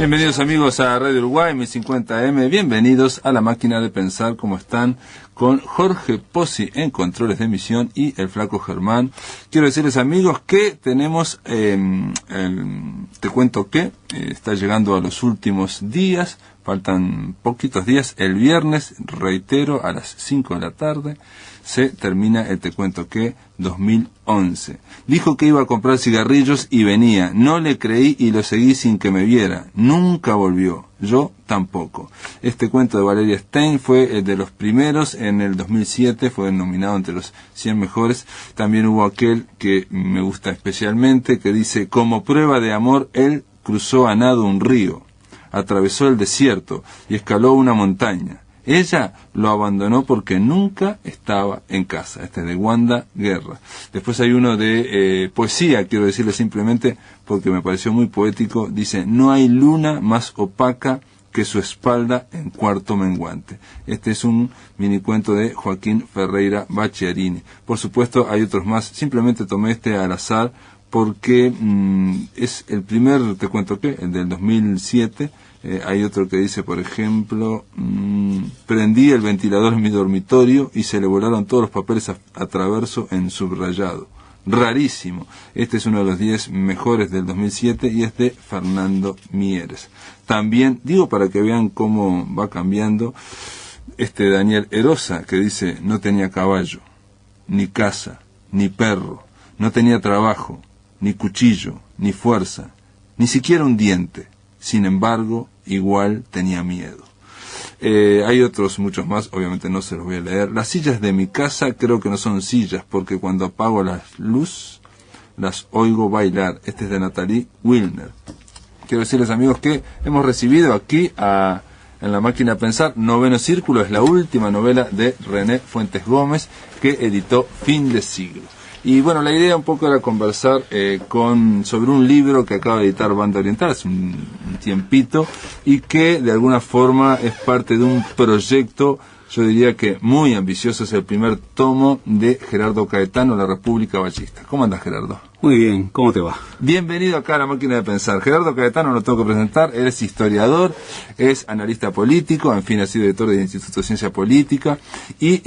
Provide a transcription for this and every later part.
Bienvenidos amigos a Radio Uruguay 1050M, bienvenidos a La Máquina de Pensar. ¿Cómo están? Con Jorge Pozzi en controles de emisión y el Flaco Germán. Quiero decirles amigos que tenemos, te cuento que está llegando a los últimos días, faltan poquitos días. El viernes, reitero, a las 5 de la tarde se termina el Te Cuento Que 2011. Dijo que iba a comprar cigarrillos y venía. No le creí y lo seguí sin que me viera. Nunca volvió. Yo tampoco. Este cuento de Valeria Stein fue de los primeros en el 2007, fue nominado entre los 100 mejores. También hubo aquel que me gusta especialmente, que dice: como prueba de amor, él cruzó a nado un río, atravesó el desierto y escaló una montaña. Ella lo abandonó porque nunca estaba en casa. Este es de Wanda Guerra. Después hay uno de poesía, quiero decirle simplemente porque me pareció muy poético. Dice: no hay luna más opaca que su espalda en cuarto menguante. Este es un minicuento de Joaquín Ferreira Bacciarini. Por supuesto hay otros más, simplemente tomé este al azar porque es el primer Te Cuento Que, el del 2007. Hay otro que dice, por ejemplo, prendí el ventilador en mi dormitorio y se le volaron todos los papeles a traverso en subrayado. Rarísimo. Este es uno de los 10 mejores del 2007 y es de Fernando Mieres. También, digo para que vean cómo va cambiando, este Daniel Erosa, que dice: no tenía caballo, ni casa, ni perro, no tenía trabajo, ni cuchillo, ni fuerza, ni siquiera un diente. Sin embargo, igual tenía miedo. Hay otros, muchos más, obviamente no se los voy a leer. Las sillas de mi casa creo que no son sillas, porque cuando apago la luz, las oigo bailar. Este es de Natalie Wilner. Quiero decirles amigos que hemos recibido aquí en La Máquina de Pensar Noveno Círculo, es la última novela de René Fuentes Gómez, que editó Fin de Siglo. Y bueno, la idea un poco era conversar sobre un libro que acaba de editar Banda Oriental hace un tiempito y que de alguna forma es parte de un proyecto, yo diría que muy ambicioso. Es el primer tomo de Gerardo Caetano, La República Ballista. ¿Cómo andas, Gerardo? Muy bien, ¿cómo te va? Bienvenido acá a La Máquina de Pensar. Gerardo Caetano lo tengo que presentar, él es historiador, es analista político, en fin, ha sido director del Instituto de Ciencia Política y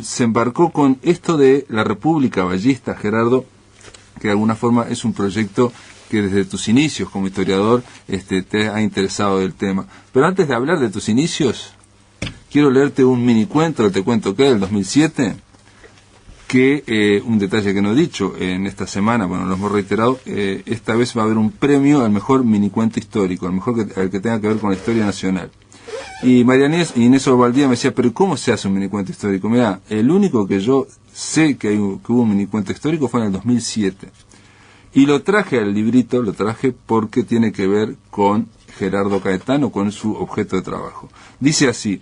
se embarcó con esto de La República Ballista, Gerardo, que de alguna forma es un proyecto que desde tus inicios como historiador te ha interesado del tema. Pero antes de hablar de tus inicios, quiero leerte un mini cuento, Te Cuento Que, del 2007, que un detalle que no he dicho en esta semana, bueno, lo hemos reiterado, esta vez va a haber un premio al mejor minicuento histórico, al que tenga que ver con la historia nacional. Y María Inés Ovaldía me decía: pero ¿cómo se hace un minicuento histórico? Mira, el único que yo sé que hubo un minicuento histórico fue en el 2007. Y lo traje al librito, porque tiene que ver con Gerardo Caetano, con su objeto de trabajo. Dice así: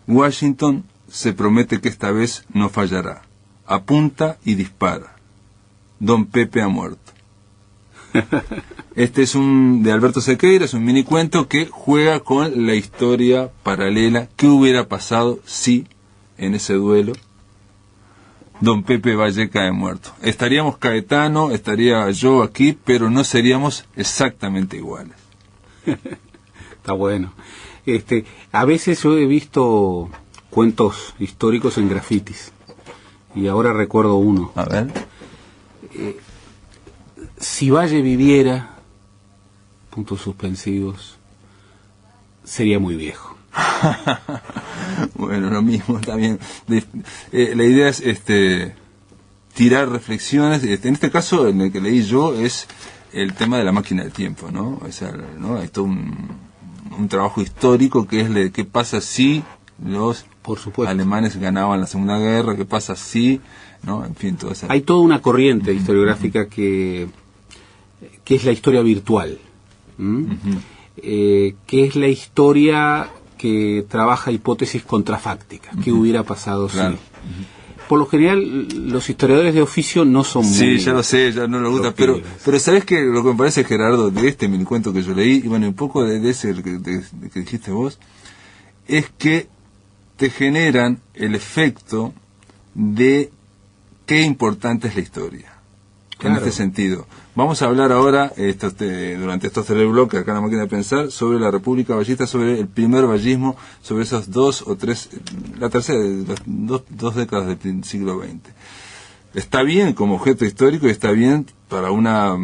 Washington se promete que esta vez no fallará. Apunta y dispara. Don Pepe ha muerto. Este es de Alberto Sequeira, es un minicuento que juega con la historia paralela. ¿Qué hubiera pasado si en ese duelo Don Pepe Valle cae muerto? Estaríamos Caetano, estaría yo aquí, pero no seríamos exactamente iguales. Está bueno. A veces yo he visto cuentos históricos en grafitis y ahora recuerdo uno. A ver. Si Valle viviera, puntos suspensivos, sería muy viejo. Bueno, lo mismo también. La idea es tirar reflexiones. En este caso, en el que leí yo, es el tema de la máquina del tiempo, ¿no? ¿no? Hay todo un trabajo histórico que es qué pasa si los alemanes ganaban la Segunda Guerra, qué pasa si, ¿no? En fin, todo eso. Hay toda una corriente historiográfica que es la historia virtual, que es la historia que trabaja hipótesis contrafácticas. ¿Qué hubiera pasado si? Por lo general, los historiadores de oficio no son muy... Sí, ya lo sé, ya no lo gusta, pero ¿sabés qué? Lo que me parece, Gerardo, de este minicuento que yo leí, y bueno, un poco de ese que dijiste vos, es que te generan el efecto de qué importante es la historia. en este sentido. Vamos a hablar ahora, durante estos 3 bloques acá en la máquina de pensar, sobre la República Vallista, sobre el primer vallismo, sobre esas 2 o 3, la tercera, las dos décadas del siglo XX. Está bien como objeto histórico y está bien para una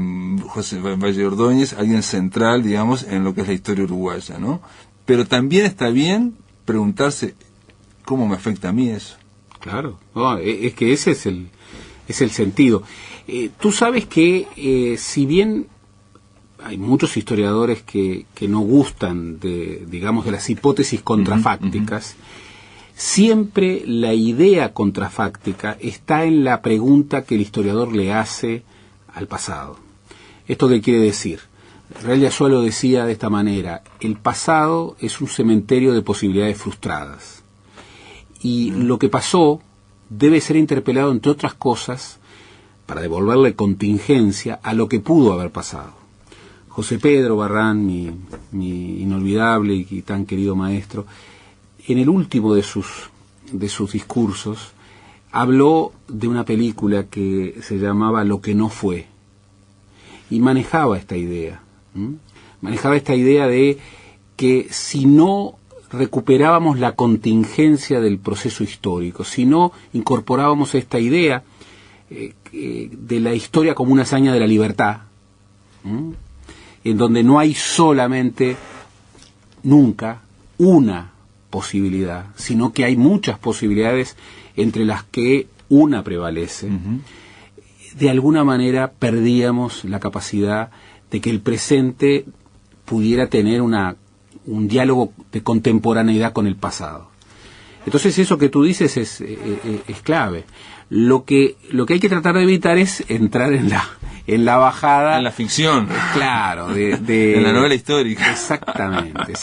José Valle Ordóñez, alguien central, digamos, en lo que es la historia uruguaya, ¿no? Pero también está bien preguntarse cómo me afecta a mí eso. Claro, no, es que ese es el sentido. Tú sabes que si bien hay muchos historiadores que no gustan de las hipótesis contrafácticas, siempre la idea contrafáctica está en la pregunta que el historiador le hace al pasado. ¿Esto qué quiere decir? Real de Azúa lo decía de esta manera: el pasado es un cementerio de posibilidades frustradas. Y lo que pasó debe ser interpelado, entre otras cosas, para devolverle contingencia a lo que pudo haber pasado. José Pedro Barrán, mi inolvidable y tan querido maestro, en el último de sus discursos, habló de una película que se llamaba Lo que no fue, y manejaba esta idea. Manejaba esta idea de que si no recuperábamos la contingencia del proceso histórico, si no incorporábamos esta idea de la historia como una hazaña de la libertad, en donde no hay solamente, nunca, una posibilidad, sino que hay muchas posibilidades entre las que una prevalece, de alguna manera perdíamos la capacidad de que el presente pudiera tener un diálogo de contemporaneidad con el pasado. Entonces eso que tú dices es clave. Lo que hay que tratar de evitar es entrar en la bajada, en la ficción, claro, en la novela histórica. Exactamente.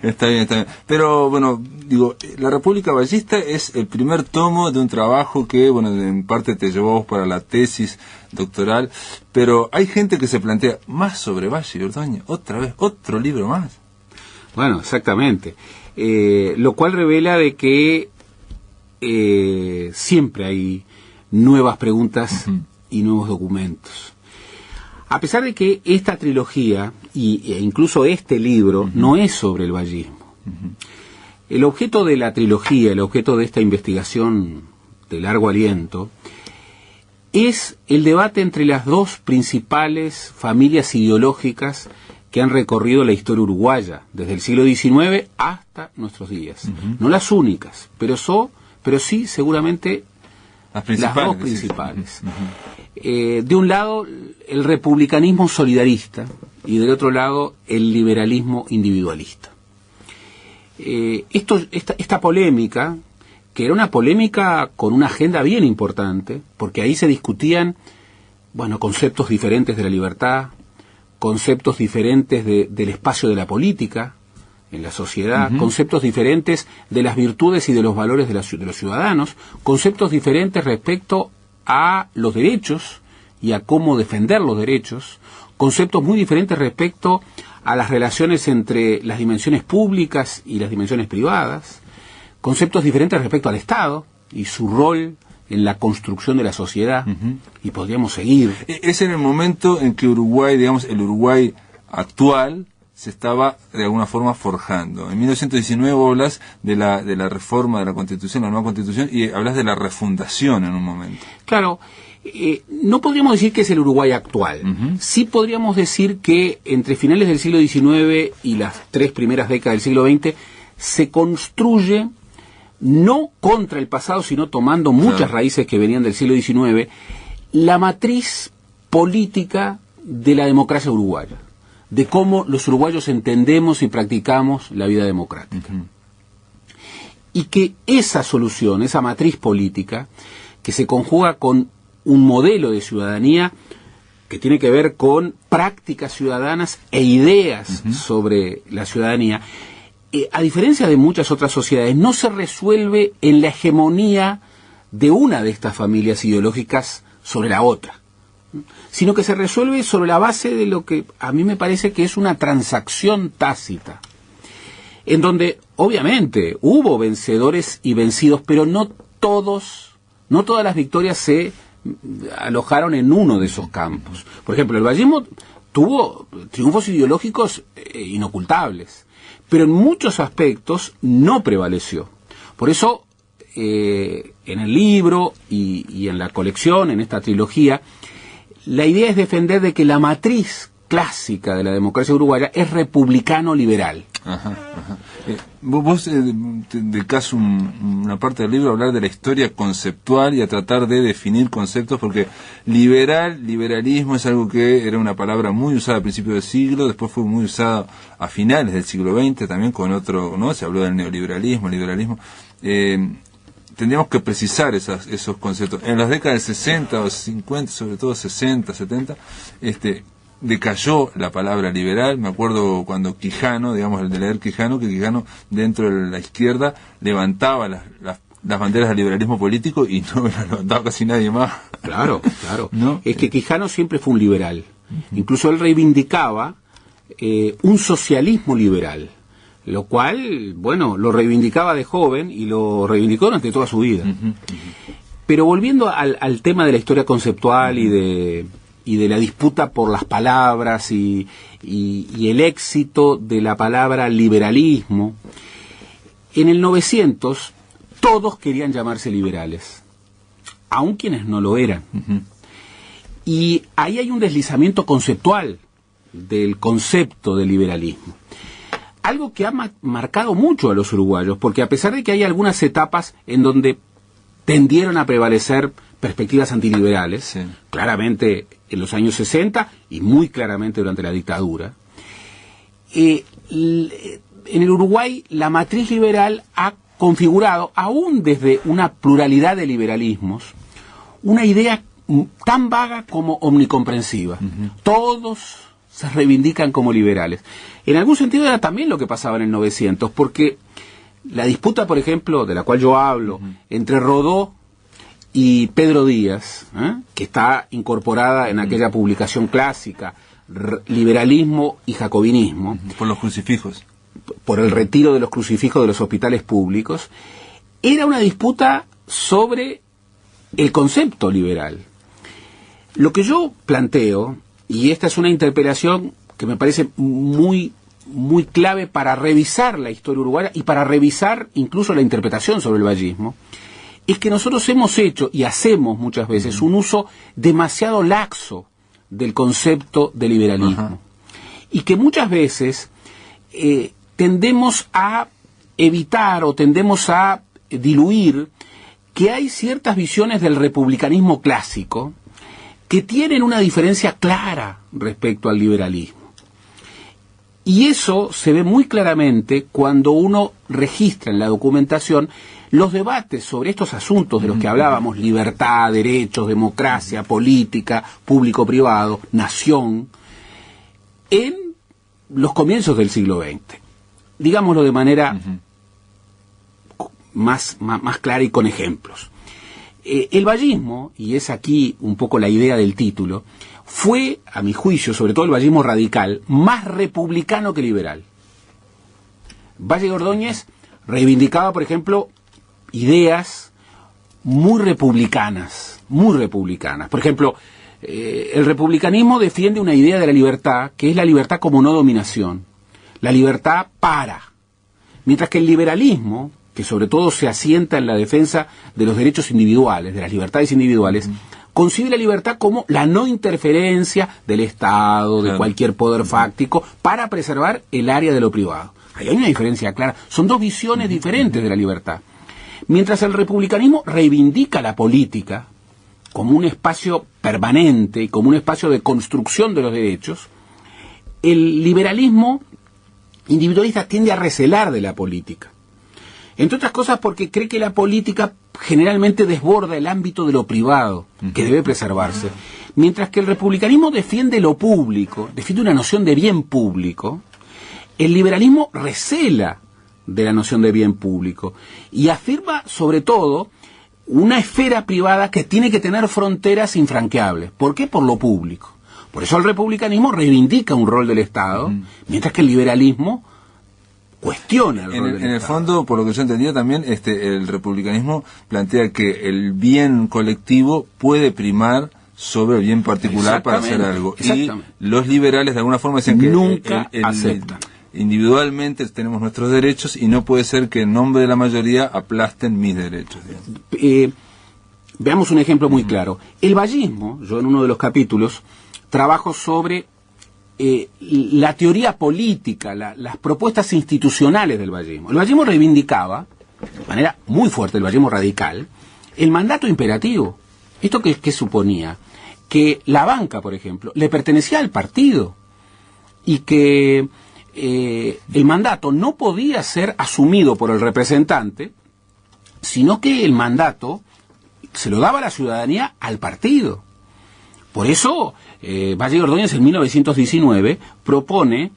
Está bien. Pero bueno, digo, la República Vallista es el primer tomo de un trabajo que, bueno, en parte te llevó a vos para la tesis doctoral, pero hay gente que se plantea más sobre Valle y Ordóñez, otra vez, otro libro más. Bueno, exactamente. Lo cual revela de que siempre hay nuevas preguntas y nuevos documentos. A pesar de que esta trilogía e incluso este libro no es sobre el vallismo. El objeto de la trilogía, el objeto de esta investigación de largo aliento, es el debate entre las dos principales familias ideológicas que han recorrido la historia uruguaya, desde el siglo XIX hasta nuestros días. No las únicas, pero sí seguramente las dos principales. De un lado, el republicanismo solidarista, y del otro lado, el liberalismo individualista. Esta polémica, que era una polémica con una agenda bien importante, porque ahí se discutían, conceptos diferentes de la libertad, conceptos diferentes del espacio de la política en la sociedad, conceptos diferentes de las virtudes y de los valores de los ciudadanos, conceptos diferentes respecto a los derechos y a cómo defender los derechos, conceptos muy diferentes respecto a las relaciones entre las dimensiones públicas y las dimensiones privadas, conceptos diferentes respecto al Estado y su rol en la construcción de la sociedad, y podríamos seguir. Es en el momento en que Uruguay, digamos, el Uruguay actual, se estaba de alguna forma forjando. En 1919 hablas de la reforma de la Constitución, la nueva Constitución, y hablas de la refundación en un momento. Claro, no podríamos decir que es el Uruguay actual. Sí podríamos decir que entre finales del siglo XIX y las 3 primeras décadas del siglo XX se construye, no contra el pasado, sino tomando muchas raíces que venían del siglo XIX, la matriz política de la democracia uruguaya, de cómo los uruguayos entendemos y practicamos la vida democrática. Y que esa solución, esa matriz política, que se conjuga con un modelo de ciudadanía que tiene que ver con prácticas ciudadanas e ideas sobre la ciudadanía, a diferencia de muchas otras sociedades, no se resuelve en la hegemonía de una de estas familias ideológicas sobre la otra, sino que se resuelve sobre la base de lo que a mí me parece que es una transacción tácita, en donde obviamente hubo vencedores y vencidos, pero no todas las victorias se alojaron en uno de esos campos. Por ejemplo, el vallismo tuvo triunfos ideológicos inocultables, pero en muchos aspectos no prevaleció. Por eso, en el libro y en la colección, en esta trilogía, la idea es defender de que la matriz clásica de la democracia uruguaya es republicano-liberal. Ajá. Vos dedicás una parte del libro a hablar de la historia conceptual y a tratar de definir conceptos, porque liberalismo es algo que era una palabra muy usada a principios del siglo, después fue muy usada a finales del siglo XX también con otro, ¿no? Se habló del neoliberalismo, liberalismo. Tendríamos que precisar esos conceptos. En las décadas del 60 o 50, sobre todo 60, 70, decayó la palabra liberal. Me acuerdo cuando Quijano, digamos, el de leer Quijano, que Quijano dentro de la izquierda levantaba las banderas del liberalismo político y no las levantaba casi nadie más. Claro. ¿No? Es que Quijano siempre fue un liberal. Incluso él reivindicaba un socialismo liberal, lo cual, bueno, lo reivindicaba de joven y lo reivindicó durante toda su vida. Pero volviendo al tema de la historia conceptual y de la disputa por las palabras y el éxito de la palabra liberalismo, en el 900 todos querían llamarse liberales, aun quienes no lo eran. Y ahí hay un deslizamiento conceptual del concepto de liberalismo. Algo que ha marcado mucho a los uruguayos, porque a pesar de que hay algunas etapas en donde tendieron a prevalecer perspectivas antiliberales, sí, claramente en los años 60 y muy claramente durante la dictadura, en el Uruguay la matriz liberal ha configurado, aún desde una pluralidad de liberalismos, una idea tan vaga como omnicomprensiva. Todos se reivindican como liberales. En algún sentido era también lo que pasaba en el 900, porque la disputa, por ejemplo, de la cual yo hablo, entre Rodó y Pedro Díaz, que está incorporada en aquella publicación clásica, Liberalismo y Jacobinismo, por los crucifijos, por el retiro de los crucifijos de los hospitales públicos, era una disputa sobre el concepto liberal. Lo que yo planteo, y esta es una interpelación que me parece muy clave para revisar la historia uruguaya y para revisar incluso la interpretación sobre el vallismo, es que nosotros hemos hecho y hacemos muchas veces un uso demasiado laxo del concepto de liberalismo. Y que muchas veces tendemos a evitar o tendemos a diluir que hay ciertas visiones del republicanismo clásico que tienen una diferencia clara respecto al liberalismo. Y eso se ve muy claramente cuando uno registra en la documentación los debates sobre estos asuntos de los que hablábamos: libertad, derechos, democracia, política, público-privado, nación, en los comienzos del siglo XX. Digámoslo de manera más clara y con ejemplos. El vallismo, y es aquí un poco la idea del título, fue, a mi juicio, sobre todo el vallismo radical, más republicano que liberal. Valle de Ordóñez reivindicaba, por ejemplo, ideas muy republicanas. Por ejemplo, el republicanismo defiende una idea de la libertad, que es la libertad como no dominación, la libertad mientras que el liberalismo, que sobre todo se asienta en la defensa de los derechos individuales, de las libertades individuales, concibe la libertad como la no interferencia del Estado, de cualquier poder fáctico, para preservar el área de lo privado. Ahí hay una diferencia clara. Son dos visiones diferentes de la libertad. Mientras el republicanismo reivindica la política como un espacio permanente y como un espacio de construcción de los derechos, el liberalismo individualista tiende a recelar de la política. Entre otras cosas porque cree que la política generalmente desborda el ámbito de lo privado, que debe preservarse. Mientras que el republicanismo defiende lo público, defiende una noción de bien público, el liberalismo recela de la noción de bien público y afirma, sobre todo, una esfera privada que tiene que tener fronteras infranqueables. ¿Por qué? Por lo público. Por eso el republicanismo reivindica un rol del Estado, mientras que el liberalismo cuestiona el rol del En el Estado. fondo, por lo que yo entendía también, el republicanismo plantea que el bien colectivo puede primar sobre el bien particular para hacer algo. Y los liberales de alguna forma dicen que nunca aceptan. Individualmente tenemos nuestros derechos y no puede ser que en nombre de la mayoría aplasten mis derechos. Veamos un ejemplo muy claro. El vallismo, yo en uno de los capítulos trabajo sobre la teoría política, las propuestas institucionales del vallismo. El vallismo reivindicaba, de manera muy fuerte, el vallismo radical, el mandato imperativo. ¿Esto qué suponía? Que la banca, por ejemplo, le pertenecía al partido y que el mandato no podía ser asumido por el representante, sino que el mandato se lo daba la ciudadanía al partido. Por eso, Valle y Ordóñez en 1919 propone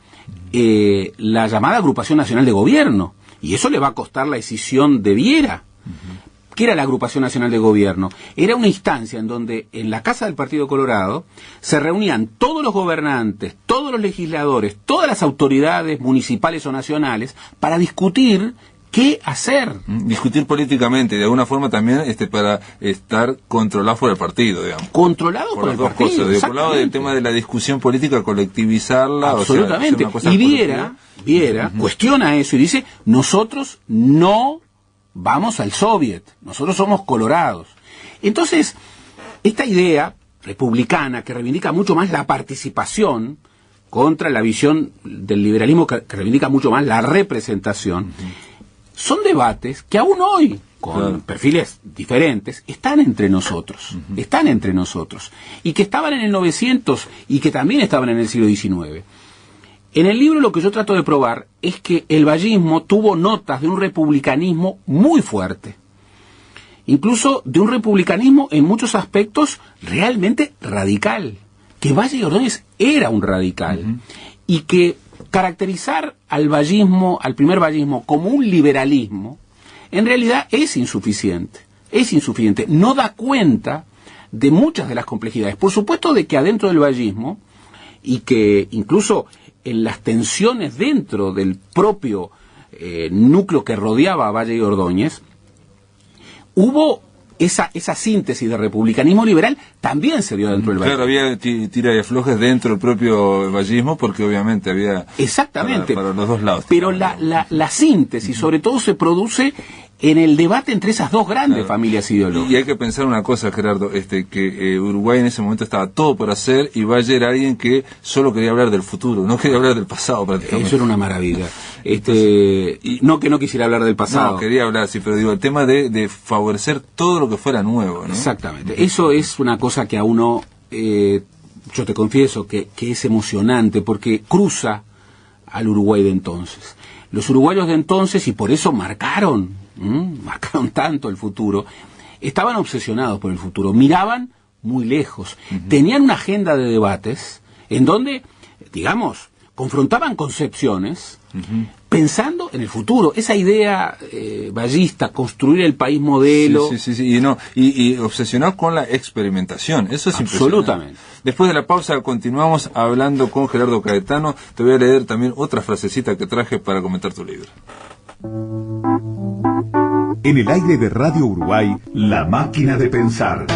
la llamada Agrupación Nacional de Gobierno, y eso le va a costar la escisión de Viera. ¿Qué era la Agrupación Nacional de Gobierno? Era una instancia en donde en la Casa del Partido Colorado se reunían todos los gobernantes, todos los legisladores, todas las autoridades municipales o nacionales para discutir qué hacer. Discutir políticamente, de alguna forma también para estar controlado por el partido, digamos. Controlado por el partido. Por un lado, del tema de la discusión política, colectivizarla. Absolutamente. O sea, y Viera cuestiona eso y dice, nosotros no vamos al soviet, nosotros somos colorados. Entonces, esta idea republicana que reivindica mucho más la participación contra la visión del liberalismo que reivindica mucho más la representación, son debates que aún hoy, con perfiles diferentes, están entre nosotros, y que estaban en el 900 y que también estaban en el siglo XIX. En el libro lo que yo trato de probar es que el vallismo tuvo notas de un republicanismo muy fuerte, incluso de un republicanismo en muchos aspectos realmente radical, que Valle y Ordóñez era un radical, y que caracterizar al vallismo, al primer vallismo, como un liberalismo, en realidad es insuficiente, no da cuenta de muchas de las complejidades. Por supuesto de que adentro del vallismo, y que incluso en las tensiones dentro del propio núcleo que rodeaba a Valle y Ordóñez, hubo esa síntesis de republicanismo liberal, también se dio dentro del vallismo. Claro, había tira y aflojes dentro del propio vallismo, porque obviamente había... Exactamente. Para los dos lados. Pero la síntesis, sobre todo, se produce en el debate entre esas dos grandes familias ideológicas. Y hay que pensar una cosa, Gerardo, que Uruguay en ese momento estaba todo por hacer, y Valle era alguien que solo quería hablar del futuro, no quería hablar del pasado prácticamente. Eso era una maravilla. No que no quisiera hablar del pasado. No, quería hablar, sí, pero digo, el tema de favorecer todo lo que fuera nuevo, ¿no? Exactamente. Eso es una cosa que a uno, yo te confieso, que es emocionante, porque cruza al Uruguay de entonces. Los uruguayos de entonces, y por eso marcaron tanto el futuro, estaban obsesionados por el futuro, miraban muy lejos, tenían una agenda de debates en donde, digamos, confrontaban concepciones pensando en el futuro. Esa idea vallista, construir el país modelo. Sí, y obsesionados con la experimentación. Eso es absolutamente. Después de la pausa continuamos hablando con Gerardo Caetano. Te voy a leer también otra frasecita que traje para comentar tu libro. En el aire de Radio Uruguay, La Máquina de Pensar.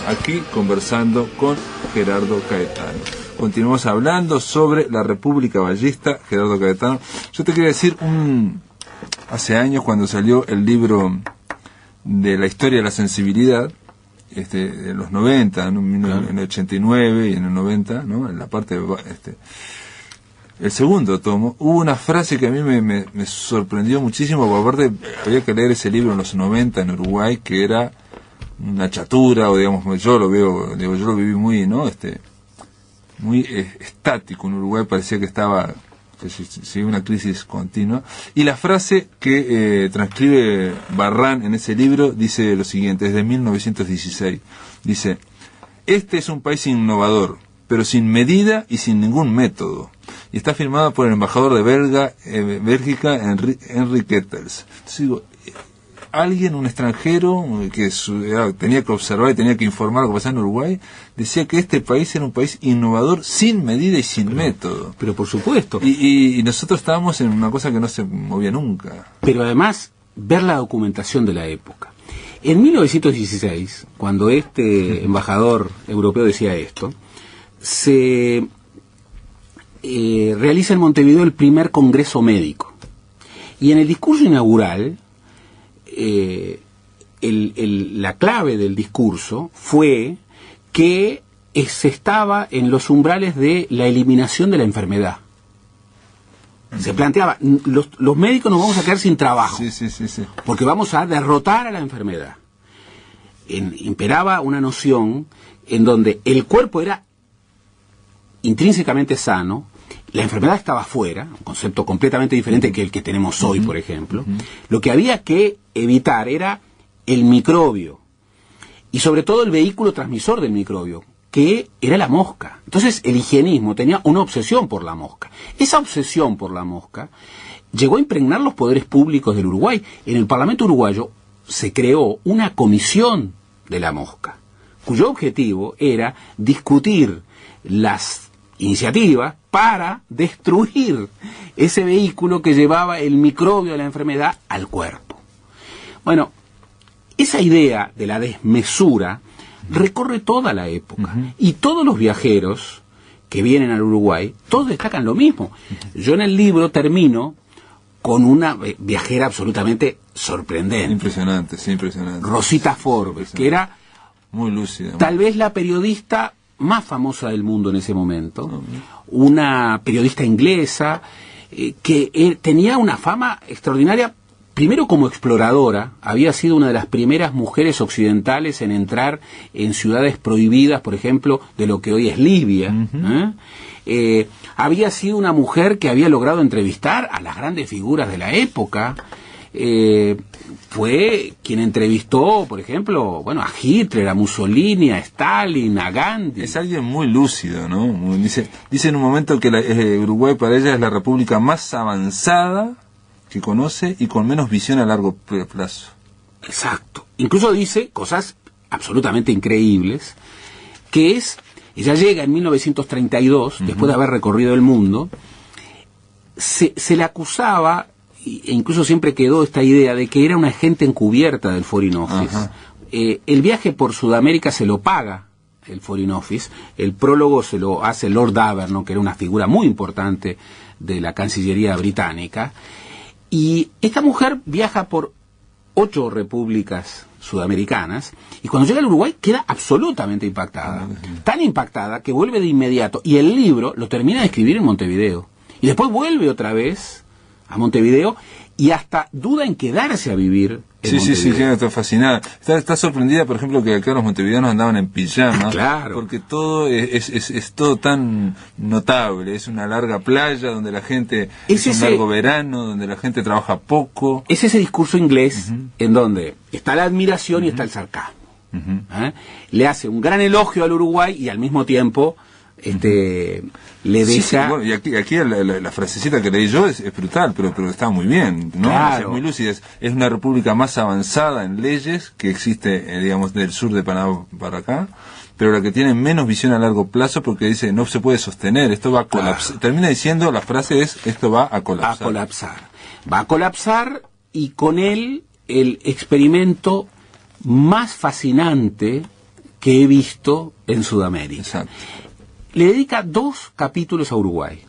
Aquí conversando con Gerardo Caetano. Continuamos hablando sobre la República Vallista. Gerardo Caetano, yo te quería decir, hace años cuando salió el libro de la historia de la sensibilidad, en los 90, en el 89 y en el 90, ¿no? En la parte el segundo tomo, hubo una frase que a mí me sorprendió muchísimo, porque aparte había que leer ese libro en los 90 en Uruguay, que era una chatura, o digamos, yo lo veo, yo lo viví muy, ¿no? Muy estático en Uruguay, parecía que estaba una crisis continua. Y la frase que transcribe Barrán en ese libro dice lo siguiente, es de 1916. Dice: este es un país innovador, pero sin medida y sin ningún método. Y está firmada por el embajador de Bélgica, Henri Kettels. Entonces digo, alguien, un extranjero, que tenía que observar y tenía que informar lo que pasaba en Uruguay, decía que este país era un país innovador sin medida y sin método. Pero por supuesto. Y nosotros estábamos en una cosa que no se movía nunca. Pero además, ver la documentación de la época. En 1916, cuando este embajador europeo decía esto, se realiza en Montevideo el primer congreso médico. Y en el discurso inaugural, la clave del discurso fue que se estaba en los umbrales de la eliminación de la enfermedad. Se planteaba, los médicos nos vamos a quedar sin trabajo, Sí. porque vamos a derrotar a la enfermedad. Imperaba una noción en donde el cuerpo era intrínsecamente sano, la enfermedad estaba fuera, un concepto completamente diferente que el que tenemos hoy, por ejemplo. Lo que había que evitar era el microbio, y sobre todo el vehículo transmisor del microbio, que era la mosca. Entonces el higienismo tenía una obsesión por la mosca. Esa obsesión por la mosca llegó a impregnar los poderes públicos del Uruguay. En el Parlamento uruguayo se creó una comisión de la mosca, cuyo objetivo era discutir las iniciativas para destruir ese vehículo que llevaba el microbio de la enfermedad al cuerpo. Bueno, esa idea de la desmesura recorre toda la época, y todos los viajeros que vienen al Uruguay, todos destacan lo mismo. Yo en el libro termino con una viajera absolutamente sorprendente. Impresionante, sí, impresionante. Rosita Forbes, que era muy lúcida, tal vez la periodista más famosa del mundo en ese momento, una periodista inglesa que tenía una fama extraordinaria. Primero, como exploradora, había sido una de las primeras mujeres occidentales en entrar en ciudades prohibidas, por ejemplo, de lo que hoy es Libia. Había sido una mujer que había logrado entrevistar a las grandes figuras de la época. Fue quien entrevistó, por ejemplo, bueno, a Hitler, a Mussolini, a Stalin, a Gandhi. Es alguien muy lúcido, ¿no? Dice en un momento que Uruguay para ella es la república más avanzada que conoce y con menos visión a largo plazo. Exacto. Incluso dice cosas absolutamente increíbles, que es, ella llega en 1932, después de haber recorrido el mundo, se le acusaba, e incluso siempre quedó esta idea de que era una agente encubierta del Foreign Office. El viaje por Sudamérica se lo paga el Foreign Office, el prólogo se lo hace Lord Averno, que era una figura muy importante de la Cancillería británica. Y esta mujer viaja por 8 repúblicas sudamericanas y cuando llega al Uruguay queda absolutamente impactada. Tan impactada que vuelve de inmediato y el libro lo termina de escribir en Montevideo. Y después vuelve otra vez a Montevideo y hasta duda en quedarse a vivir en Montevideo. Sí, está fascinada. Está sorprendida, por ejemplo, que acá los montevideanos andaban en pijama. Claro. Porque todo es todo tan notable. Es una larga playa donde la gente... Es un largo verano donde la gente trabaja poco. Es ese discurso inglés en donde está la admiración y está el sarcasmo. Le hace un gran elogio al Uruguay y al mismo tiempo le deja... Bueno, y aquí la frasecita que leí yo es brutal, pero está muy bien, ¿no? Claro. Es muy lúcida. Es una república más avanzada en leyes que existe, digamos, del sur de Panamá para acá, pero la que tiene menos visión a largo plazo porque dice no se puede sostener, esto va a colapsar. Claro. Termina diciendo, la frase es, esto va a colapsar. Va a colapsar y con él el experimento más fascinante que he visto en Sudamérica. Exacto. Le dedica 2 capítulos a Uruguay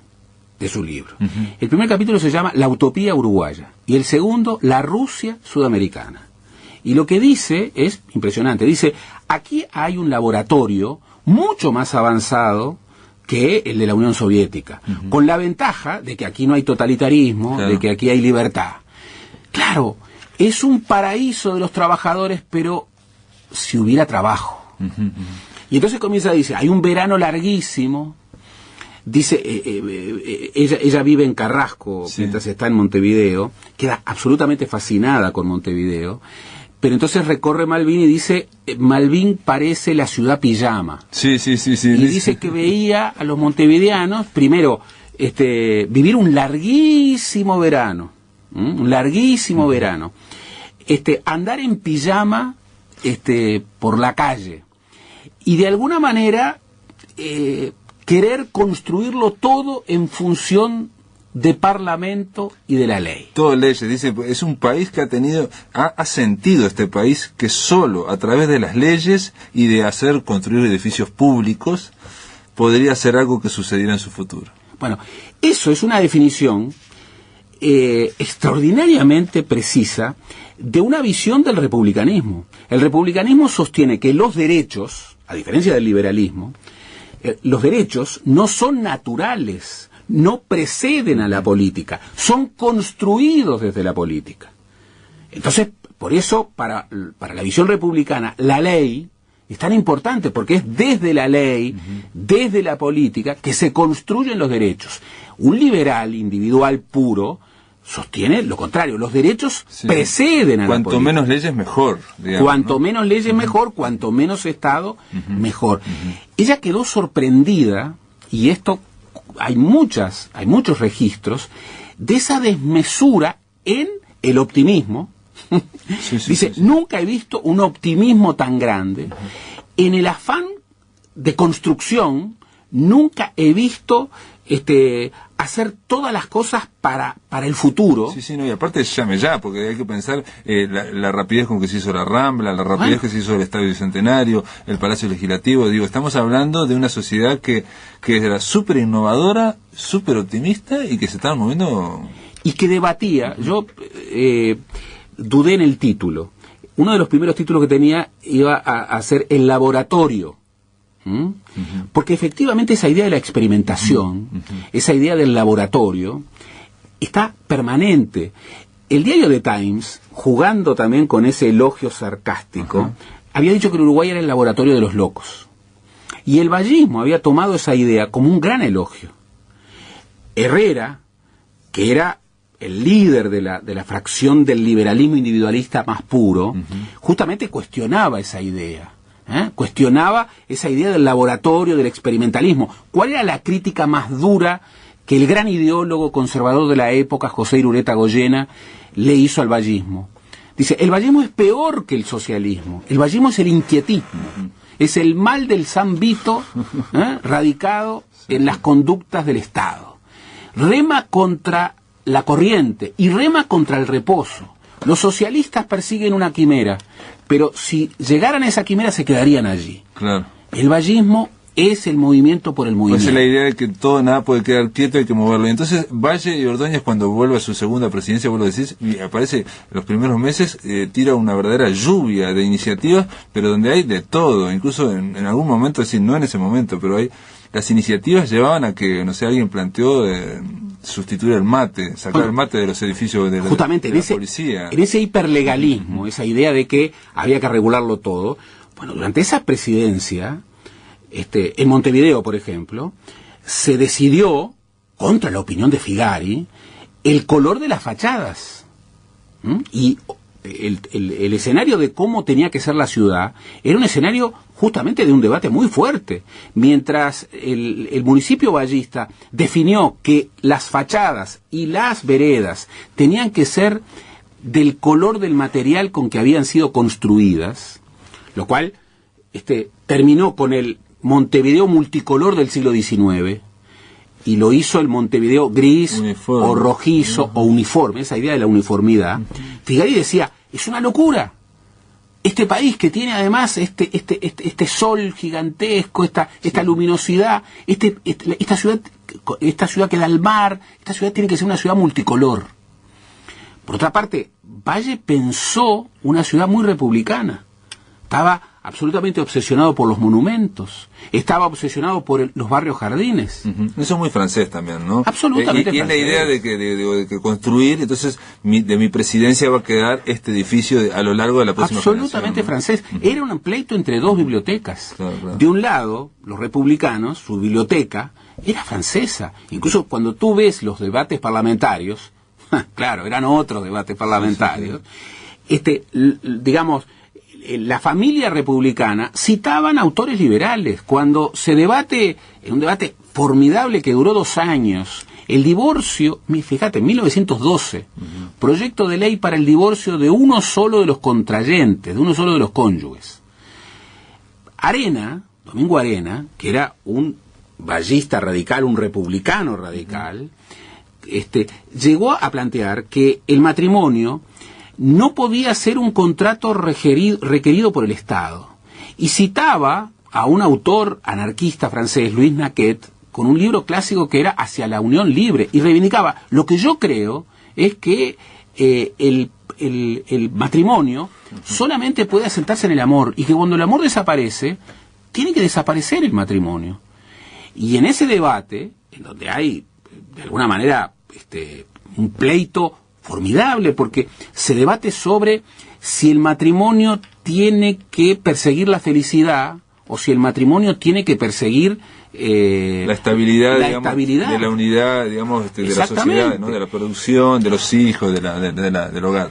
de su libro. El primer capítulo se llama La utopía uruguaya y el segundo La Rusia sudamericana. Y lo que dice es impresionante. Dice, aquí hay un laboratorio mucho más avanzado que el de la Unión Soviética, con la ventaja de que aquí no hay totalitarismo, claro, de que aquí hay libertad. Claro, es un paraíso de los trabajadores, pero si hubiera trabajo. Y entonces comienza a decir, hay un verano larguísimo, dice, ella vive en Carrasco, sí, mientras está en Montevideo, queda absolutamente fascinada con Montevideo, pero entonces recorre Malvin y dice, Malvin parece la ciudad pijama. Sí. Y dice que veía a los montevideanos, primero, vivir un larguísimo verano, verano. andar en pijama por la calle y de alguna manera querer construirlo todo en función de parlamento y de la ley. Todo leyes, dice, es un país que ha sentido este país que solo a través de las leyes y de hacer construir edificios públicos podría ser algo que sucediera en su futuro. Bueno, eso es una definición extraordinariamente precisa de una visión del republicanismo. El republicanismo sostiene que los derechos, a diferencia del liberalismo, los derechos no son naturales, no preceden a la política, son construidos desde la política. Entonces, por eso, para la visión republicana, la ley es tan importante, porque es desde la ley, desde la política, que se construyen los derechos. Un liberal individual puro sostiene lo contrario, los derechos preceden a la política. Cuanto menos leyes, mejor. Digamos, cuanto menos leyes, mejor, cuanto menos Estado, mejor. Ella quedó sorprendida, y esto hay muchos registros, de esa desmesura en el optimismo. Dice, nunca he visto un optimismo tan grande. En el afán de construcción, nunca he visto hacer todas las cosas para el futuro. No, y aparte llame ya, porque hay que pensar la rapidez con que se hizo la Rambla, la rapidez que se hizo el Estadio Bicentenario, el Palacio Legislativo. Digo, estamos hablando de una sociedad que era súper innovadora, súper optimista y que se estaba moviendo... Y que debatía, yo dudé en el título. Uno de los primeros títulos que tenía iba a ser El Laboratorio. Porque efectivamente esa idea de la experimentación, esa idea del laboratorio, está permanente. El diario The Times, jugando también con ese elogio sarcástico, había dicho que el Uruguay era el laboratorio de los locos. Y el vallismo había tomado esa idea como un gran elogio. Herrera, que era el líder de la fracción del liberalismo individualista más puro, justamente cuestionaba esa idea. Cuestionaba esa idea del laboratorio, del experimentalismo. ¿Cuál era la crítica más dura que el gran ideólogo conservador de la época, José Irureta Goyena, le hizo al vallismo? Dice, el vallismo es peor que el socialismo. El vallismo es el inquietismo. Es el mal del San Vito radicado en las conductas del Estado. Rema contra la corriente y rema contra el reposo. Los socialistas persiguen una quimera, pero si llegaran a esa quimera se quedarían allí. Claro. El vallismo es el movimiento por el movimiento. Pues es la idea de que nada puede quedar quieto, hay que moverlo. Y entonces Valle y Ordóñez, cuando vuelve a su segunda presidencia, vos lo decís, y aparece los primeros meses, tira una verdadera lluvia de iniciativas, pero donde hay de todo, incluso en algún momento, es decir, no en ese momento, pero las iniciativas llevaban a que, no sé, alguien planteó sustituir el mate, sacar el mate de los edificios de justamente la policía. En ese hiperlegalismo, esa idea de que había que regularlo todo, bueno, durante esa presidencia, en Montevideo, por ejemplo, se decidió, contra la opinión de Figari, el color de las fachadas. Y el escenario de cómo tenía que ser la ciudad era un escenario justamente de un debate muy fuerte. Mientras el municipio vallista definió que las fachadas y las veredas tenían que ser del color del material con que habían sido construidas, lo cual terminó con el Montevideo multicolor del siglo XIX, y lo hizo el Montevideo gris, uniforme, o rojizo, o uniforme, esa idea de la uniformidad. Figari decía, es una locura. Este país que tiene además este sol gigantesco, esta luminosidad, esta ciudad que da al mar, esta ciudad tiene que ser una ciudad multicolor. Por otra parte, Valle pensó una ciudad muy republicana. Estaba absolutamente obsesionado por los monumentos, estaba obsesionado por los barrios jardines. Eso es muy francés también, ¿no? Absolutamente y es la idea de que construir, entonces de mi presidencia va a quedar este edificio a lo largo de la próxima absolutamente francés. Era un pleito entre dos bibliotecas. Claro. De un lado, los republicanos, su biblioteca era francesa. Incluso cuando tú ves los debates parlamentarios, claro, eran otros debates parlamentarios, digamos, la familia republicana citaban autores liberales. Cuando se debate, en un debate formidable que duró 2 años, El divorcio, fíjate, 1912, proyecto de ley para el divorcio de uno solo de los contrayentes, de uno solo de los cónyuges. Arena, Domingo Arena, que era un vallista radical, un republicano radical, llegó a plantear que el matrimonio no podía ser un contrato requerido por el Estado. Y citaba a un autor anarquista francés, Louis Naquet, con un libro clásico que era Hacia la unión libre, y reivindicaba, lo que yo creo es que el matrimonio solamente puede asentarse en el amor, y que cuando el amor desaparece, tiene que desaparecer el matrimonio. Y en ese debate, en donde hay, de alguna manera, un pleito formidable, porque se debate sobre si el matrimonio tiene que perseguir la felicidad o si el matrimonio tiene que perseguir la estabilidad, de la unidad, digamos, de la sociedad, ¿no? De la producción, de los hijos, del hogar.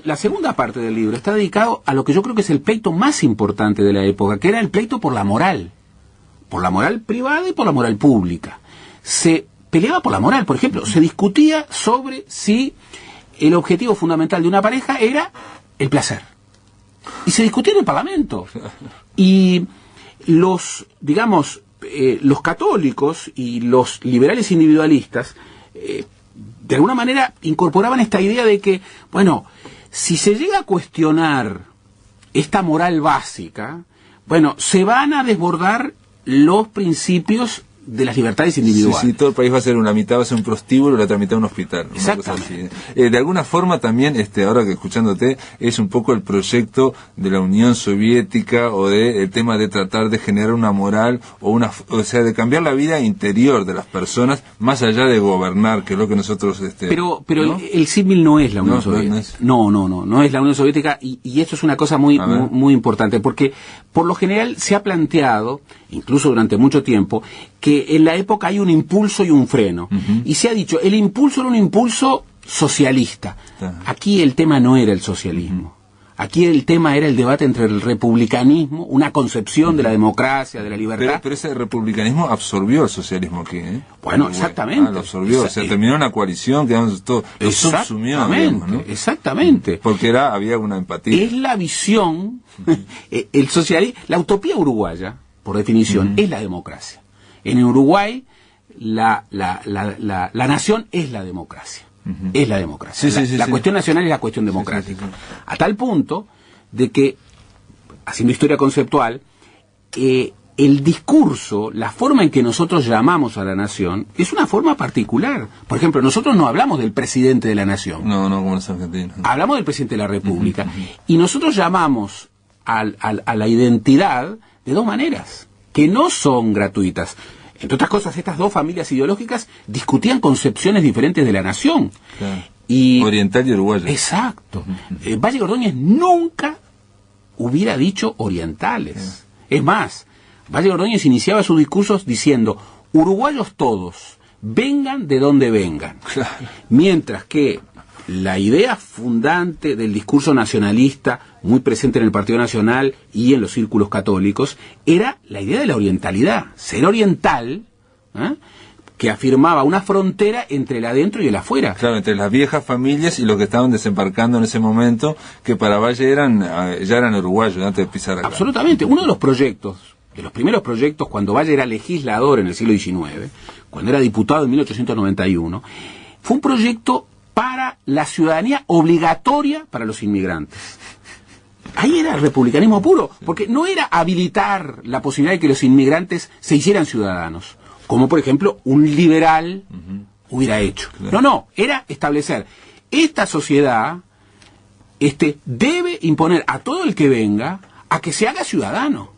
La segunda parte del libro está dedicado a lo que yo creo que es el pleito más importante de la época, que era el pleito por la moral privada y por la moral pública. Se peleaba por la moral, por ejemplo, se discutía sobre si el objetivo fundamental de una pareja era el placer. Y se discutía en el Parlamento. Y los católicos y los liberales individualistas, de alguna manera incorporaban esta idea de que, bueno, si se llega a cuestionar esta moral básica, bueno, se van a desbordar los principios de las libertades individuales. Sí, todo el país va a ser una mitad va a ser un prostíbulo, la otra mitad un hospital. Exactamente. De alguna forma también, ahora que escuchándote, es un poco el proyecto de la Unión Soviética o el tema de tratar de generar una moral o sea, de cambiar la vida interior de las personas más allá de gobernar, que es lo que nosotros... Pero ¿no? el símil no es la Unión Soviética. No es la Unión Soviética y esto es una cosa muy importante, porque por lo general se ha planteado, incluso durante mucho tiempo, que en la época hay un impulso y un freno. Y se ha dicho, el impulso era un impulso socialista. Aquí el tema no era el socialismo. Aquí el tema era el debate entre el republicanismo, una concepción de la democracia, de la libertad. Pero ese republicanismo absorbió el socialismo aquí, ¿eh? Bueno, exactamente. Lo absorbió, terminó una coalición que todo, lo subsumió. Digamos, ¿no? Exactamente. Porque había una empatía. Es la visión, el socialismo, la utopía uruguaya, por definición, es la democracia. En Uruguay, la nación es la democracia. Es la democracia. La cuestión nacional es la cuestión democrática. A tal punto de que, haciendo historia conceptual, el discurso, la forma en que nosotros llamamos a la nación, es una forma particular. Por ejemplo, nosotros no hablamos del presidente de la nación. No, como los argentinos. Hablamos del presidente de la República. Y nosotros llamamos a la identidad de dos maneras, que no son gratuitas. Entre otras cosas, estas dos familias ideológicas discutían concepciones diferentes de la nación. Claro. Oriental y uruguaya. Exacto. Valle Ordóñez nunca hubiera dicho orientales. Es más, Valle Ordóñez iniciaba sus discursos diciendo, uruguayos todos, vengan de donde vengan. Claro. Mientras que la idea fundante del discurso nacionalista, muy presente en el Partido Nacional y en los círculos católicos, era la idea de la orientalidad. Ser oriental, que afirmaba una frontera entre el adentro y el afuera. Claro, entre las viejas familias y los que estaban desembarcando en ese momento, que para Valle ya eran uruguayos antes de pisar acá. Absolutamente. Uno de los primeros proyectos, cuando Valle era legislador en el siglo XIX, cuando era diputado en 1891, fue un proyecto para la ciudadanía obligatoria para los inmigrantes. Ahí era republicanismo puro, porque no era habilitar la posibilidad de que los inmigrantes se hicieran ciudadanos, como por ejemplo un liberal hubiera hecho. Claro. No, era establecer, esta sociedad debe imponer a todo el que venga a que se haga ciudadano,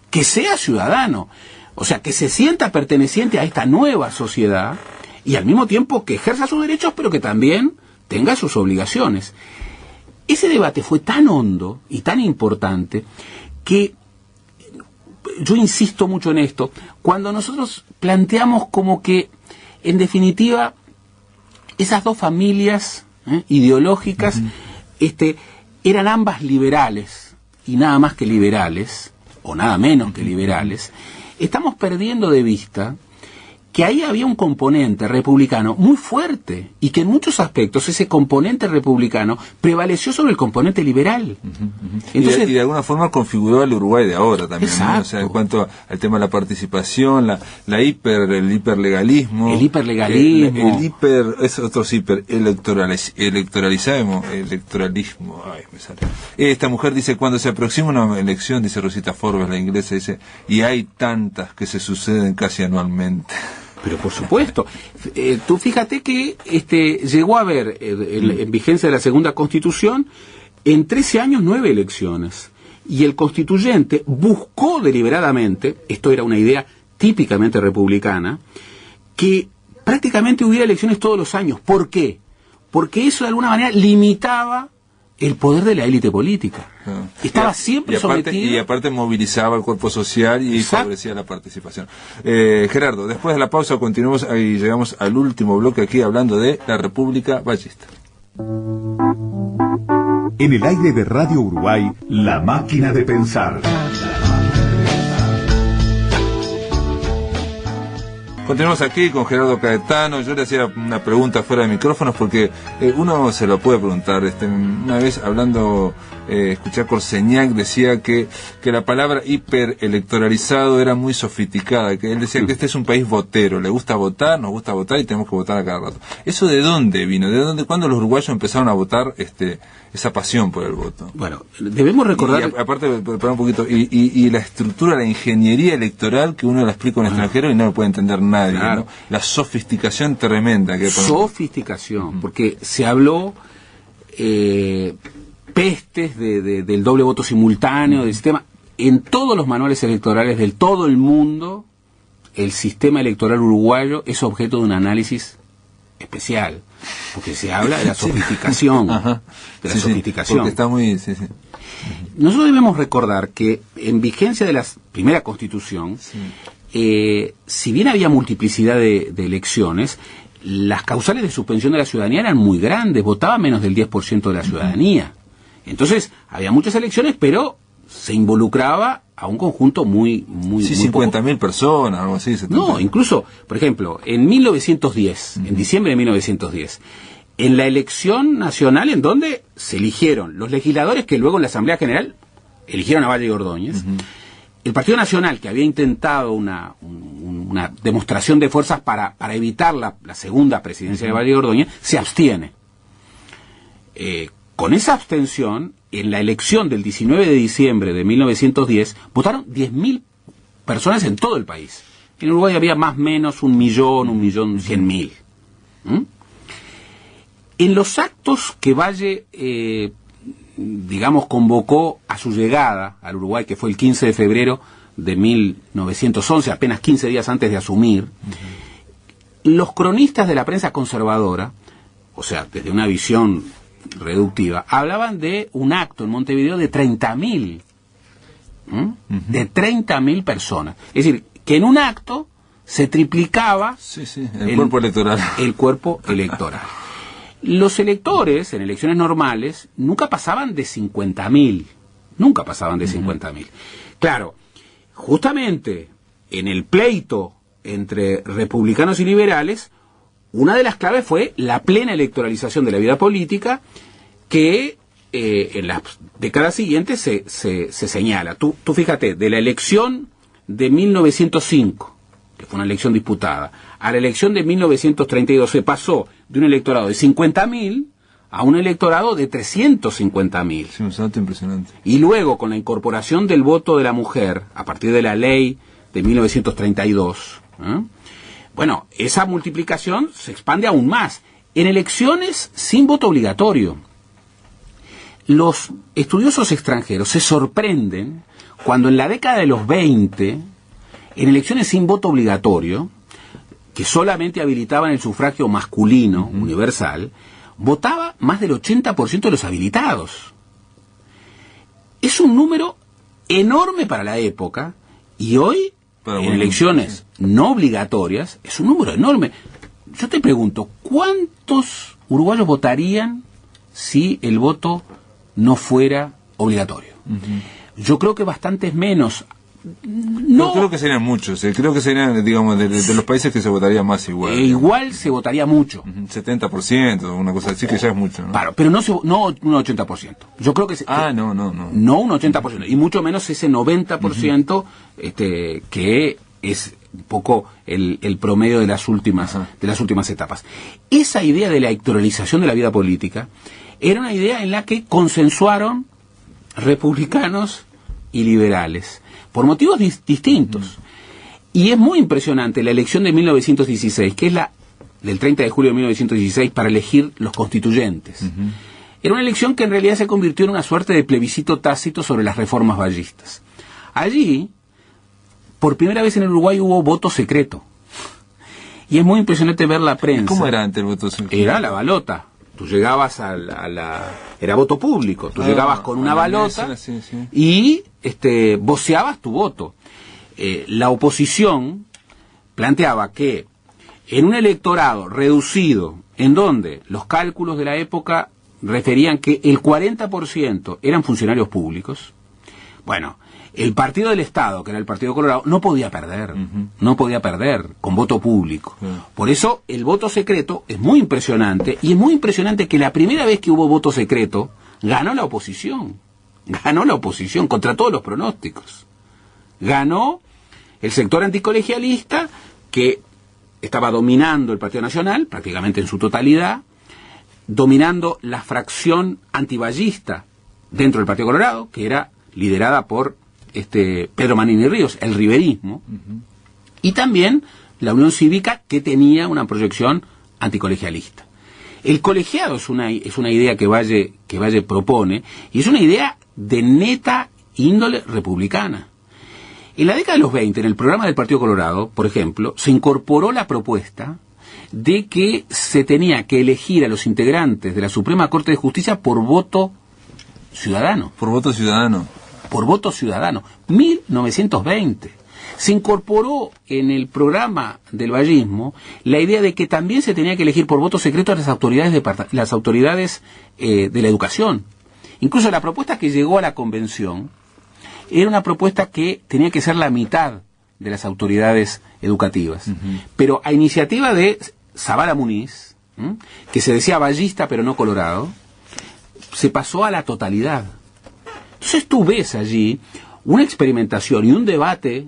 que sea ciudadano, o sea, que se sienta perteneciente a esta nueva sociedad, y al mismo tiempo que ejerza sus derechos, pero que también tenga sus obligaciones. Ese debate fue tan hondo y tan importante que yo insisto mucho en esto, cuando nosotros planteamos como que, en definitiva, esas dos familias ideológicas eran ambas liberales, y nada más que liberales, o nada menos que liberales, estamos perdiendo de vista que ahí había un componente republicano muy fuerte y que en muchos aspectos ese componente republicano prevaleció sobre el componente liberal. Entonces, y de alguna forma configuró al Uruguay de ahora también, ¿no? O sea, en cuanto al tema de la participación, el hiperlegalismo. El hiperlegalismo. Es otros electoralismo. Ay, me sale. Esta mujer dice, cuando se aproxima una elección, dice Rosita Forbes, la inglesa, dice, y hay tantas que se suceden casi anualmente. Pero por supuesto, tú fíjate que llegó a haber en vigencia de la segunda Constitución en 13 años 9 elecciones, y el constituyente buscó deliberadamente, esto era una idea típicamente republicana, que prácticamente hubiera elecciones todos los años. ¿Por qué? Porque eso de alguna manera limitaba el poder de la élite política. Estaba siempre sometido. Y aparte movilizaba el cuerpo social y favorecía la participación. Gerardo, después de la pausa continuamos y llegamos al último bloque aquí hablando de la República Ballista. En el aire de Radio Uruguay, La Máquina de Pensar. Continuamos aquí con Gerardo Caetano. Yo le hacía una pregunta fuera de micrófonos porque uno se lo puede preguntar. Una vez hablando, escuché a Corseñac, decía que la palabra hiperelectoralizado era muy sofisticada, que él decía que este es un país votero, le gusta votar, nos gusta votar y tenemos que votar a cada rato. ¿Eso de dónde vino? ¿Cuándo los uruguayos empezaron a votar esa pasión por el voto? Bueno, debemos recordar... Y aparte, para un poquito, y la estructura, la ingeniería electoral que uno la explica a un extranjero y no lo puede entender nadie, claro. ¿No? La sofisticación tremenda que sofisticación, porque se habló pestes del doble voto simultáneo, del sistema. En todos los manuales electorales de todo el mundo, el sistema electoral uruguayo es objeto de un análisis especial, porque se habla de la sofisticación, sofisticación. Porque está muy... Nosotros debemos recordar que en vigencia de la primera Constitución, si bien había multiplicidad de elecciones, las causales de suspensión de la ciudadanía eran muy grandes, votaba menos del 10% de la ciudadanía. Entonces, había muchas elecciones, pero se involucraba a un conjunto muy 50.000 personas, algo así. No, incluso, por ejemplo, en 1910, en diciembre de 1910, en la elección nacional en donde se eligieron los legisladores que luego en la Asamblea General eligieron a Valle y Ordóñez, el Partido Nacional, que había intentado una demostración de fuerzas para evitar la segunda presidencia de Valle y Ordóñez, se abstiene. Con esa abstención, en la elección del 19 de diciembre de 1910, votaron 10.000 personas en todo el país. En Uruguay había más o menos 1.100.000. En los actos que Valle, convocó a su llegada al Uruguay, que fue el 15 de febrero de 1911, apenas 15 días antes de asumir, los cronistas de la prensa conservadora, o sea, desde una visión reductiva, hablaban de un acto en Montevideo de 30.000, de 30.000 personas. Es decir, que en un acto se triplicaba el cuerpo electoral. El cuerpo electoral. Los electores, en elecciones normales, nunca pasaban de 50.000. Nunca pasaban de 50.000. Claro, justamente en el pleito entre republicanos y liberales, una de las claves fue la plena electoralización de la vida política que en las décadas siguientes se señala. Tú fíjate, de la elección de 1905, que fue una elección disputada, a la elección de 1932 se pasó de un electorado de 50.000 a un electorado de 350.000. Sí, un salto impresionante. Y luego, con la incorporación del voto de la mujer, a partir de la ley de 1932, bueno, esa multiplicación se expande aún más. En elecciones sin voto obligatorio, los estudiosos extranjeros se sorprenden cuando en la década de los 20, en elecciones sin voto obligatorio, que solamente habilitaban el sufragio masculino universal, votaba más del 80% de los habilitados. Es un número enorme para la época, y hoy, en elecciones no obligatorias, es un número enorme. Yo te pregunto, ¿cuántos uruguayos votarían si el voto no fuera obligatorio? Yo creo que bastantes menos, No, creo que serían muchos, creo que serían, digamos, de los países que se votaría más igual. Igual se votaría mucho. 70%, una cosa así que ya es mucho, ¿no? Claro, pero no un 80%. Yo creo que... No. No un 80%, y mucho menos ese 90% que es un poco el promedio de las últimas etapas. Esa idea de la electoralización de la vida política era una idea en la que consensuaron republicanos y liberales, por motivos distintos. Y es muy impresionante la elección de 1916, que es la del 30 de julio de 1916, para elegir los constituyentes. Era una elección que en realidad se convirtió en una suerte de plebiscito tácito sobre las reformas vallistas. Allí, por primera vez en el Uruguay hubo voto secreto. Y es muy impresionante ver la prensa. ¿Cómo era antes el voto secreto? Era la balota. Tú llegabas era voto público. Tú llegabas con una balota y voceabas tu voto. La oposición planteaba que en un electorado reducido, en donde los cálculos de la época referían que el 40% eran funcionarios públicos, bueno, el Partido del Estado, que era el Partido Colorado, no podía perder, no podía perder con voto público. Por eso el voto secreto es muy impresionante, y es muy impresionante que la primera vez que hubo voto secreto, ganó la oposición contra todos los pronósticos. Ganó el sector anticolegialista, que estaba dominando el Partido Nacional, prácticamente en su totalidad, dominando la fracción antiballista dentro del Partido Colorado, que era liderada por Pedro Manini Ríos, el riverismo, y también la Unión Cívica, que tenía una proyección anticolegialista. El colegiado es una idea que Valle propone, y es una idea de neta índole republicana. En la década de los 20, en el programa del Partido Colorado, por ejemplo, se incorporó la propuesta de que se tenía que elegir a los integrantes de la Suprema Corte de Justicia por voto ciudadano. Por voto ciudadano. Por voto ciudadano. 1920. Se incorporó en el programa del vallismo la idea de que también se tenía que elegir por voto secreto a las autoridades de la educación. Incluso la propuesta que llegó a la convención era una propuesta que tenía que ser la mitad de las autoridades educativas. Pero a iniciativa de Zavala Muniz, que se decía vallista pero no colorado, se pasó a la totalidad. Entonces tú ves allí una experimentación y un debate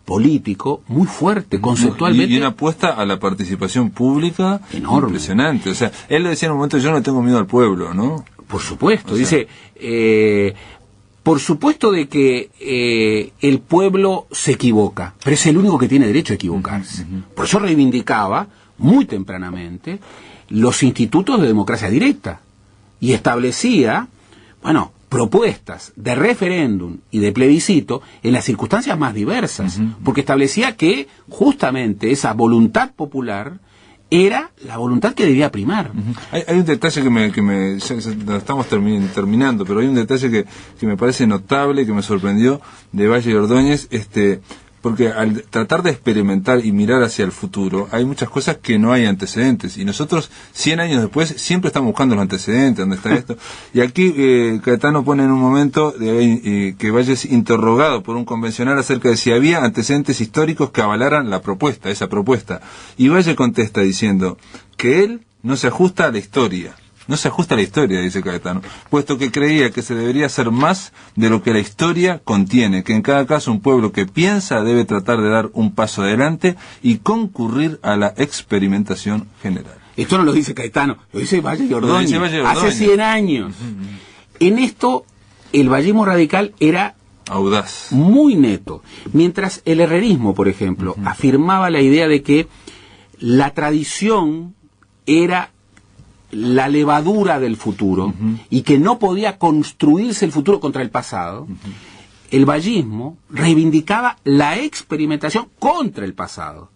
político muy fuerte, conceptualmente. Y una apuesta a la participación pública enorme. Impresionante. O sea, él lo decía en un momento, yo no tengo miedo al pueblo, ¿no? Por supuesto, o sea, dice, por supuesto de que el pueblo se equivoca, pero es el único que tiene derecho a equivocarse. Por eso reivindicaba muy tempranamente los institutos de democracia directa y establecía, propuestas de referéndum y de plebiscito en las circunstancias más diversas, porque establecía que justamente esa voluntad popular era la voluntad que debía primar. Hay un detalle ya estamos terminando, pero hay un detalle que me parece notable, que me sorprendió de Valle y Ordóñez, porque al tratar de experimentar y mirar hacia el futuro, hay muchas cosas que no hay antecedentes, y nosotros 100 años después siempre estamos buscando los antecedentes, ¿dónde está esto? Y aquí Caetano pone en un momento que Valle es interrogado por un convencional acerca de si había antecedentes históricos que avalaran esa propuesta, y Valle contesta diciendo que él no se ajusta a la historia. No se ajusta a la historia, dice Caetano, puesto que creía que se debería hacer más de lo que la historia contiene, que en cada caso un pueblo que piensa debe tratar de dar un paso adelante y concurrir a la experimentación general. Esto no lo dice Caetano, lo dice Valle y Ordóñez, hace 100 años. En esto, el vallismo radical era audaz, muy neto, mientras el herrerismo, por ejemplo, afirmaba la idea de que la tradición era la levadura del futuro y que no podía construirse el futuro contra el pasado. El vallismo reivindicaba la experimentación contra el pasado.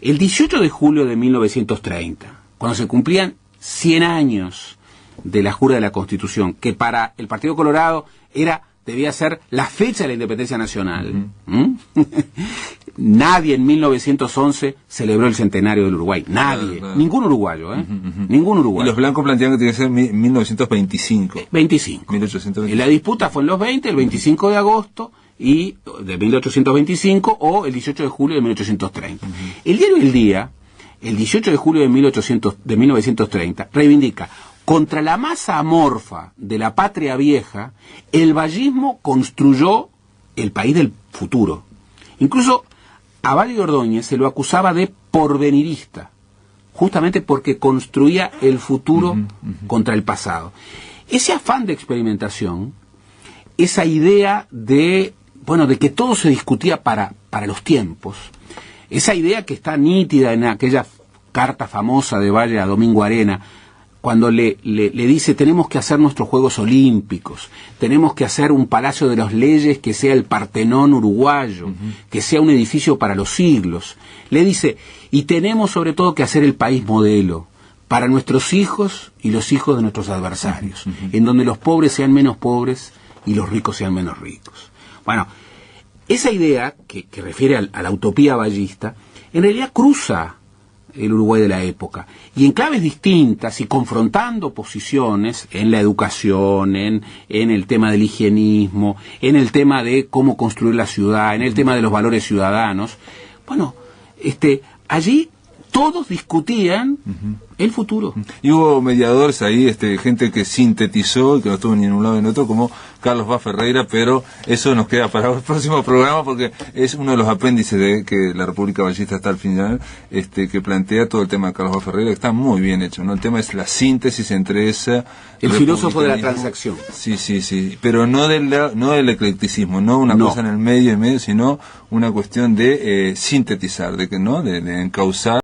El 18 de julio de 1930, cuando se cumplían 100 años de la jura de la Constitución, que para el Partido Colorado debía ser la fecha de la independencia nacional. Nadie en 1911 celebró el centenario del Uruguay. Nadie. Claro. Ningún uruguayo, Ningún uruguayo. Y los blancos planteaban que tiene que ser 1925. 1825. En la disputa fue en los 20, el 25 de agosto, y de 1825 o el 18 de julio de 1830. El diario El Día, el 18 de julio de 1930, reivindica: contra la masa amorfa de la patria vieja, el vallismo construyó el país del futuro. Incluso a Valle de Ordóñez se lo acusaba de porvenirista, justamente porque construía el futuro contra el pasado. Ese afán de experimentación, esa idea de que todo se discutía para los tiempos, esa idea que está nítida en aquella carta famosa de Valle a Domingo Arena, cuando le dice: tenemos que hacer nuestros Juegos Olímpicos, tenemos que hacer un Palacio de las Leyes que sea el Partenón uruguayo, que sea un edificio para los siglos. Le dice: y tenemos sobre todo que hacer el país modelo para nuestros hijos y los hijos de nuestros adversarios, en donde los pobres sean menos pobres y los ricos sean menos ricos. Bueno, esa idea que refiere a la utopía vallista, en realidad cruza el Uruguay de la época, y en claves distintas y confrontando posiciones en la educación, en el tema del higienismo, en el tema de cómo construir la ciudad, en el tema de los valores ciudadanos. Bueno, allí todos discutían el futuro. Y hubo mediadores ahí, gente que sintetizó y que no estuvo ni en un lado ni en otro, como Carlos Vaz Ferreira, pero eso nos queda para el próximo programa, porque es uno de los apéndices de que la República Vallista está al final, que plantea todo el tema de Carlos Vaz Ferreira, que está muy bien hecho, ¿no? El tema es la síntesis entre esa... El filósofo de la transacción. Sí, pero no del eclecticismo, no una cosa en el medio, sino una cuestión de sintetizar, de encauzar